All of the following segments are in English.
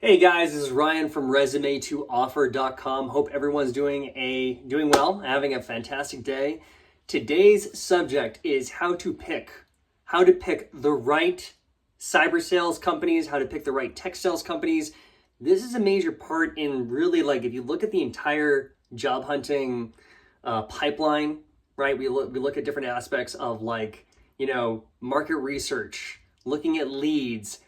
Hey guys, this is Ryan from resume2offer.com. Hope everyone's doing well, having a fantastic day. Today's subject is how to pick the right cyber sales companies, how to pick the right tech sales companies. This is a major part in really, like, if you look at the entire job hunting pipeline, right? We look at different aspects of, like, market research, looking at leads,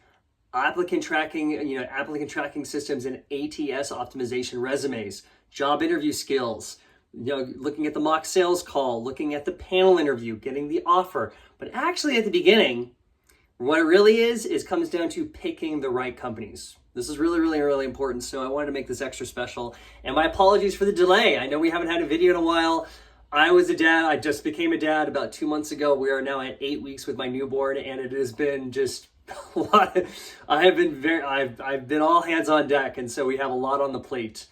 applicant tracking systems, and ATS optimization resumes, job interview skills, looking at the mock sales call, looking at the panel interview, getting the offer. But actually at the beginning, what it really is comes down to picking the right companies. This is really, really, really important. So I wanted to make this extra special. And my apologies for the delay. I know we haven't had a video in a while. I was a dad. I just became a dad about 2 months ago. We are now at 8 weeks with my newborn, and it has been just a lot. I've been all hands on deck, and so we have a lot on the plate.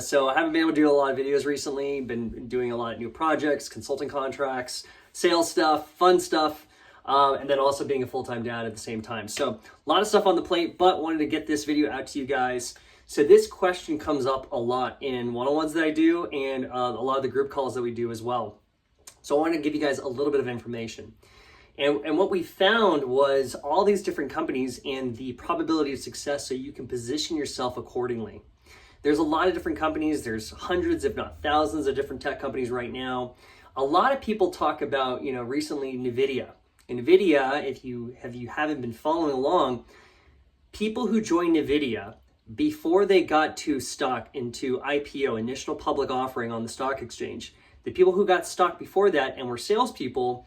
So I haven't been able to do a lot of videos recently. Been doing a lot of new projects, consulting contracts, sales stuff, fun stuff, and then also being a full-time dad at the same time. So a lot of stuff on the plate, but wanted to get this video out to you guys. So this question comes up a lot in one-on-ones that I do, and a lot of the group calls that we do as well. So I want to give you guys a little bit of information. And what we found was all these different companies and the probability of success so you can position yourself accordingly. There's a lot of different companies. There's hundreds, if not thousands, of different tech companies right now. A lot of people talk about, recently NVIDIA. NVIDIA, if you haven't been following along, people who joined NVIDIA before they got to stock into IPO, initial public offering on the stock exchange, the people who got stock before that and were salespeople,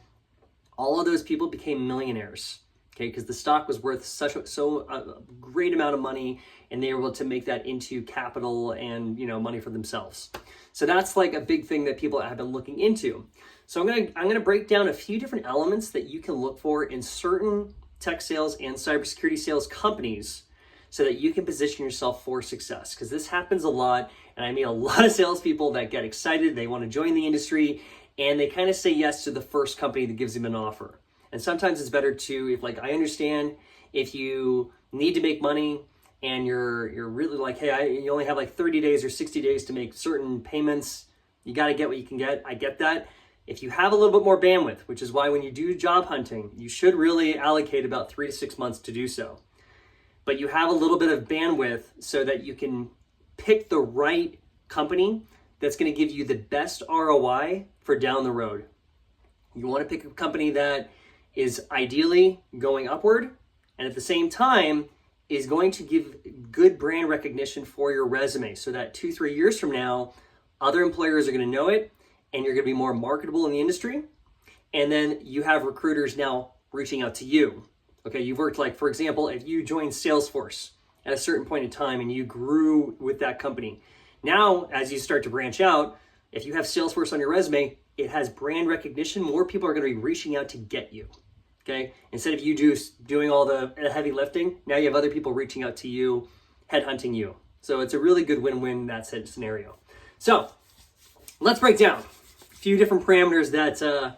all of those people became millionaires, okay? Because the stock was worth a great amount of money, and they were able to make that into capital and money for themselves. So that's like a big thing that people have been looking into. So I'm gonna break down a few different elements that you can look for in certain tech sales and cybersecurity sales companies, so that you can position yourself for success. Because this happens a lot, and I meet a lot of salespeople that get excited, they want to join the industry, and they kind of say yes to the first company that gives them an offer. And sometimes it's better to, I understand if you need to make money and you're really like, hey, you only have like 30 days or 60 days to make certain payments. You got to get what you can get. I get that. If you have a little bit more bandwidth, which is why when you do job hunting, you should really allocate about 3 to 6 months to do so. But you have a little bit of bandwidth so that you can pick the right company that's going to give you the best ROI for down the road. You want to pick a company that is ideally going upward, and at the same time is going to give good brand recognition for your resume, so that 2-3 years from now, other employers are going to know it, and you're going to be more marketable in the industry. And then you have recruiters now reaching out to you. Okay, you've worked, like, for example, if you joined Salesforce at a certain point in time and you grew with that company, now, as you start to branch out, if you have Salesforce on your resume, it has brand recognition. More people are going to be reaching out to get you, okay? Instead of you doing all the heavy lifting, now you have other people reaching out to you, headhunting you. So it's a really good win-win, that scenario. So let's break down a few different parameters that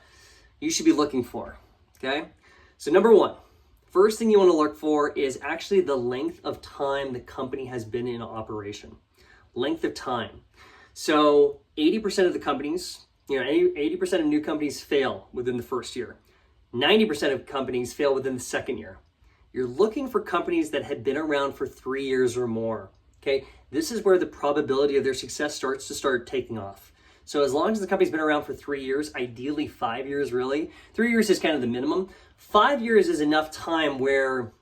you should be looking for, okay? So number one, first thing you want to look for is actually the length of time the company has been in operation. Length of time. So 80% of the companies, 80% of new companies fail within the first year. 90% of companies fail within the second year. You're looking for companies that had been around for 3 years or more, okay? This is where the probability of their success starts taking off. So as long as the company's been around for 3 years, ideally 5 years really. 3 years is kind of the minimum. 5 years is enough time where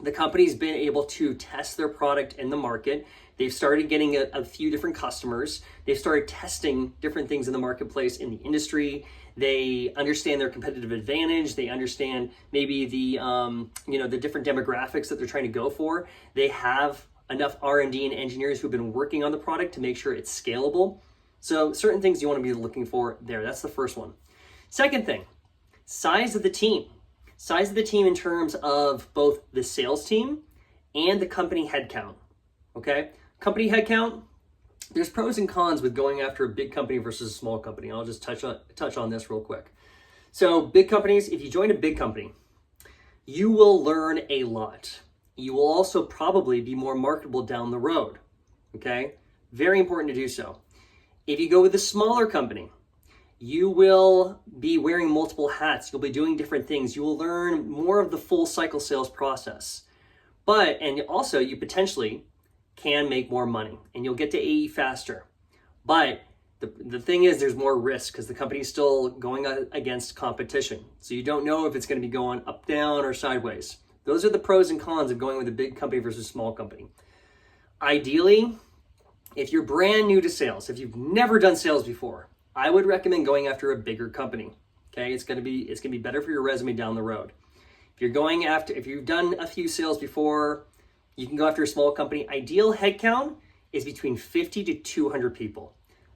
the company's been able to test their product in the market. They've started getting a few different customers. They've started testing different things in the marketplace, in the industry. They understand their competitive advantage. They understand maybe the different demographics that they're trying to go for. They have enough R&D and engineers who've been working on the product to make sure it's scalable. So certain things you want to be looking for there. That's the first one. Second thing, size of the team. Size of the team in terms of both the sales team and the company headcount, okay? Company headcount, there's pros and cons with going after a big company versus a small company. I'll just touch on this real quick. So big companies, if you join a big company, you will learn a lot. you will also probably be more marketable down the road, okay? Very important to do so. If you go with a smaller company, you will be wearing multiple hats. You'll be doing different things. You will learn more of the full cycle sales process. And also you potentially can make more money and you'll get to AE faster. But the thing is, there's more risk because the company's still going against competition. So you don't know if it's going to be going up, down, or sideways. Those are the pros and cons of going with a big company versus a small company. Ideally, if you're brand new to sales, if you've never done sales before, I would recommend going after a bigger company. Okay, it's gonna be better for your resume down the road. If you've done a few sales before, you can go after a small company. Ideal headcount is between 50 to 200 people.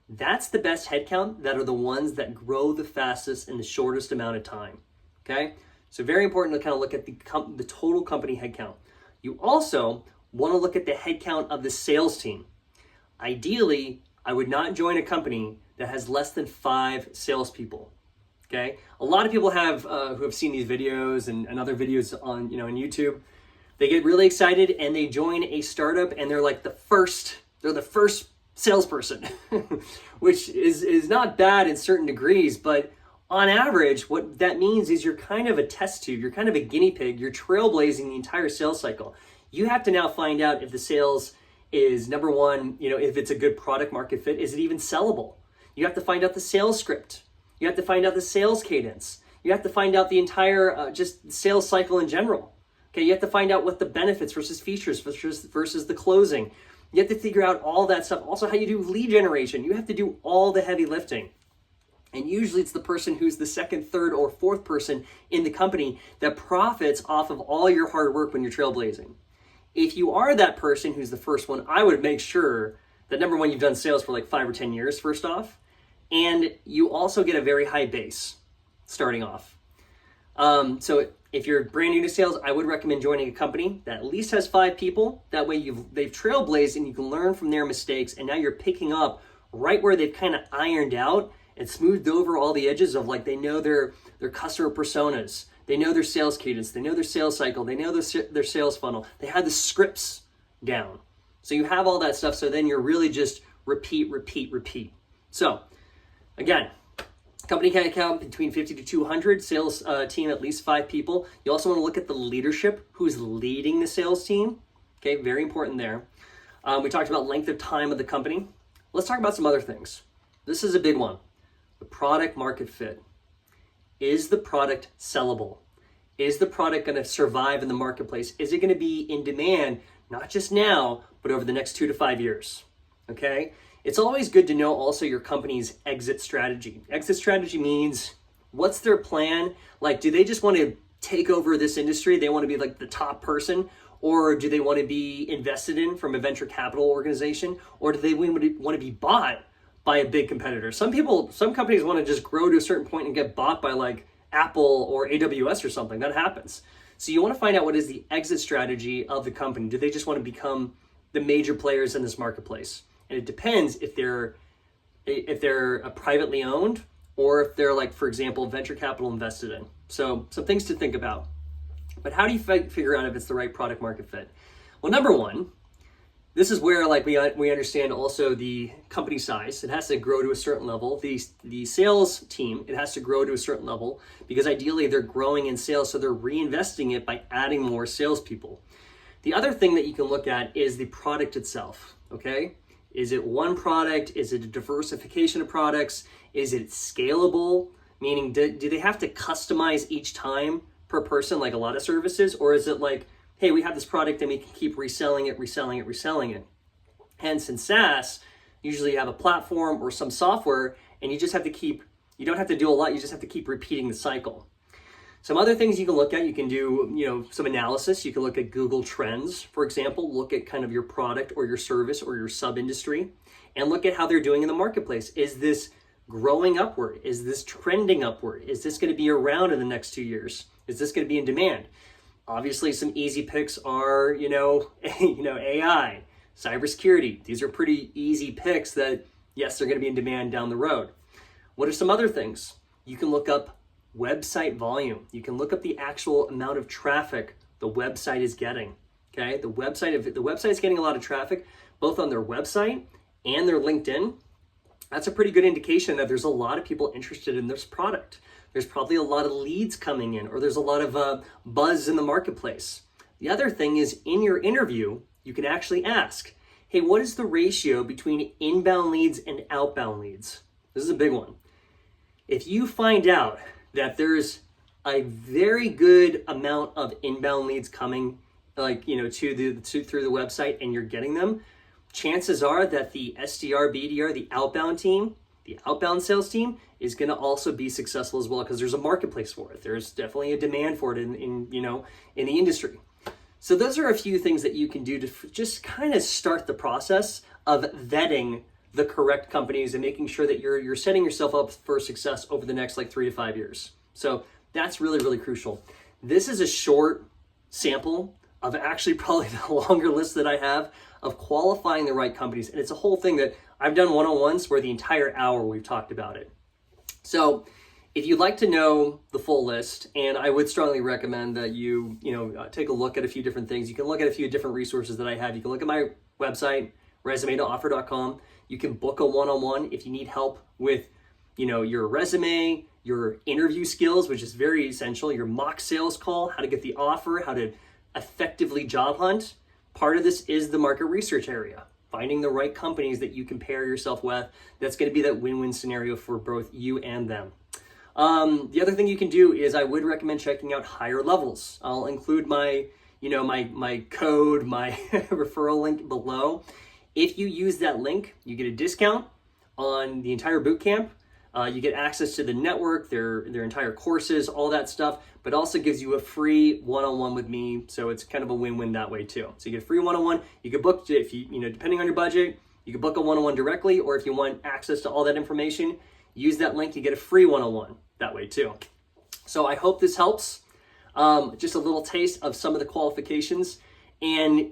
That's the best headcount. That are the ones that grow the fastest in the shortest amount of time. Okay, so very important to kind of look at the total company headcount. You also want to look at the headcount of the sales team. Ideally, I would not join a company that has less than 5 salespeople. Okay, a lot of people who have seen these videos and other videos on YouTube. They get really excited and they join a startup and they're like the first salesperson, which is not bad in certain degrees, but on average, what that means is you're kind of a test tube, you're kind of a guinea pig, you're trailblazing the entire sales cycle. You have to now find out if the sales is, number one, if it's a good product market fit, is it even sellable? You have to find out the sales script. You have to find out the sales cadence. You have to find out the entire just sales cycle in general. Okay, you have to find out what the benefits versus features versus the closing. You have to figure out all that stuff. Also, how you do lead generation. You have to do all the heavy lifting. And usually it's the person who's the second, third, or fourth person in the company that profits off of all your hard work when you're trailblazing. If you are that person who's the first one, I would make sure that, number one, you've done sales for like 5 or 10 years, first off, and you also get a very high base starting off. So if you're brand new to sales, I would recommend joining a company that at least has 5 people. That way they've trailblazed and you can learn from their mistakes, and now you're picking up right where they've kind of ironed out and smoothed over all the edges of, like, they know their customer personas, they know their sales cadence, they know their sales cycle, they know their sales funnel, they have the scripts down. So you have all that stuff, so then you're really just repeat. So again, company headcount between 50 to 200, sales team at least 5 people. You also want to look at the leadership, who's leading the sales team. Okay, very important there. We talked about length of time of the company. Let's talk about some other things. This is a big one. The product market fit. Is the product sellable? Is the product going to survive in the marketplace? Is it going to be in demand, not just now, but over the next 2 to 5 years? Okay? It's always good to know also your company's exit strategy. Exit strategy means, what's their plan? Like, do they just want to take over this industry? They want to be like the top person? Or do they want to be invested in from a venture capital organization? Or do they want to be bought by a big competitor? Some companies want to just grow to a certain point and get bought by like Apple or AWS or something. That happens. So you want to find out what is the exit strategy of the company. Do they just want to become the major players in this marketplace? And it depends if they're a privately owned or if they're, like, for example, venture capital invested in. So some things to think about. But how do you figure out if it's the right product market fit? Well, number one, this is where, like, we understand also the company size. It has to grow to a certain level. The sales team, it has to grow to a certain level because ideally they're growing in sales, so they're reinvesting it by adding more salespeople. The other thing that you can look at is the product itself, okay? Is it one product? Is it a diversification of products? Is it scalable? Meaning, do they have to customize each time per person, like a lot of services? Or is it like, hey, we have this product and we can keep reselling it? Hence, in SaaS, usually you have a platform or some software and you don't have to do a lot, you just have to keep repeating the cycle. Some other things you can look at, you can do, some analysis. You can look at Google Trends, for example, look at kind of your product or your service or your sub-industry and look at how they're doing in the marketplace. Is this growing upward? Is this trending upward? Is this going to be around in the next 2 years? Is this going to be in demand? Obviously, some easy picks are, AI, cybersecurity. These are pretty easy picks that, yes, they're going to be in demand down the road. What are some other things? You can look up website volume. You can look up the actual amount of traffic the website is getting. Okay, the website, if the website's getting a lot of traffic, both on their website and their LinkedIn, that's a pretty good indication that there's a lot of people interested in this product. There's probably a lot of leads coming in, or there's a lot of buzz in the marketplace. The other thing is, in your interview, you can actually ask, hey, what is the ratio between inbound leads and outbound leads? This is a big one. If you find out that there's a very good amount of inbound leads coming, through the website, and you're getting them, chances are that the SDR, BDR, the outbound team, the outbound sales team is going to also be successful as well, because there's a marketplace for it. There's definitely a demand for it in the industry. So those are a few things that you can do to just kind of start the process of vetting the correct companies and making sure that you're setting yourself up for success over the next 3 to 5 years. So that's really, really crucial. This is a short sample of actually probably the longer list that I have of qualifying the right companies. And it's a whole thing that I've done one-on-ones where the entire hour we've talked about it. So if you'd like to know the full list, and I would strongly recommend that you take a look at a few different things. You can look at a few different resources that I have. You can look at my website, resume-to-offer.com. You can book a one-on-one if you need help with, your resume, your interview skills, which is very essential, your mock sales call, how to get the offer, how to effectively job hunt. Part of this is the market research area, finding the right companies that you can pair yourself with. That's going to be that win-win scenario for both you and them. The other thing you can do is I would recommend checking out higher levels. I'll include my code, my referral link below. If you use that link, you get a discount on the entire bootcamp. You get access to the network, their entire courses, all that stuff, but also gives you a free one-on-one with me. So it's kind of a win-win that way too. So you get a free one-on-one. You can book, if depending on your budget, you can book a one-on-one directly, or if you want access to all that information, use that link, you get a free one-on-one that way too. So I hope this helps. Just a little taste of some of the qualifications. And,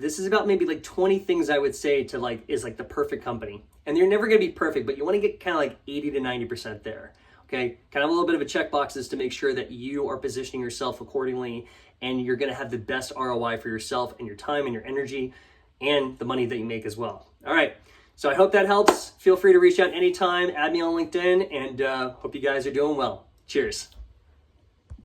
this is about maybe 20 things I would say to is the perfect company. And you're never going to be perfect, but you want to get kind of 80 to 90% there. Okay. Kind of a little bit of a checkboxes to make sure that you are positioning yourself accordingly, and you're going to have the best ROI for yourself and your time and your energy and the money that you make as well. All right. So I hope that helps. Feel free to reach out anytime. Add me on LinkedIn, and hope you guys are doing well. Cheers.